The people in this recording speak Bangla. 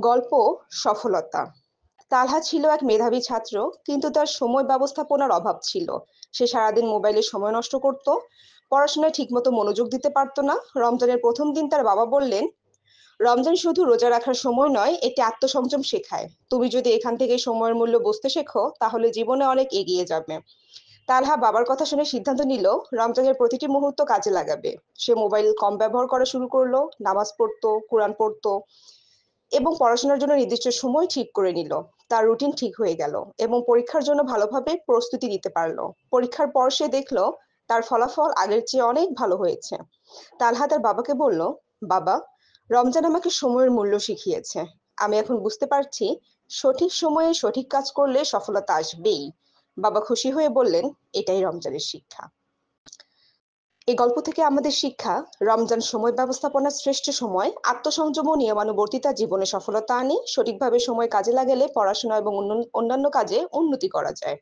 গল্প সফলতা। তালহা ছিল এক মেধাবী ছাত্র, কিন্তু তার সময় ব্যবস্থাপনার অভাব ছিল। সে সারাদিন মোবাইলে সময় নষ্ট করত, পড়াশোনায় ঠিকমতো মনোযোগ দিতে পারত না। রমজানের প্রথম দিন তার বাবা বললেন, রমজান শুধু রোজা রাখার সময় নয়, এটি আত্মসংযম শেখায়। তুমি যদি এখান থেকে সময়ের মূল্য বুঝতে শেখো, তাহলে জীবনে অনেক এগিয়ে যাবে। তালহা বাবার কথা শুনে সিদ্ধান্ত নিল রমজানের প্রতিটি মুহূর্ত কাজে লাগাবে। সে মোবাইল কম ব্যবহার করা শুরু করলো, নামাজ পড়তো, কোরআন পড়তো এবং পড়াশোনার জন্য নির্দিষ্ট সময় ঠিক করে নিল। তার রুটিন ঠিক হয়ে গেল এবং পরীক্ষার জন্য ভালোভাবে প্রস্তুতি নিতে পারল। পরীক্ষার পর সে দেখল তার ফলাফল আগের চেয়ে অনেক ভালো হয়েছে। তালহা তার বাবাকে বলল, বাবা, রমজান আমাকে সময়ের মূল্য শিখিয়েছে। আমি এখন বুঝতে পারছি সঠিক সময়ে সঠিক কাজ করলে সফলতা আসবেই। বাবা খুশি হয়ে বললেন, এটাই রমজানের শিক্ষা। এই গল্প থেকে আমাদের শিক্ষা, রমজান সময় ব্যবস্থাপনার শ্রেষ্ঠ সময়। আত্মসংযম ও নিয়মানুবর্তিতা জীবনে সফলতা আনে। সঠিকভাবে সময় কাজে লাগালে পড়াশোনা এবং অন্যান্য কাজে উন্নতি করা যায়।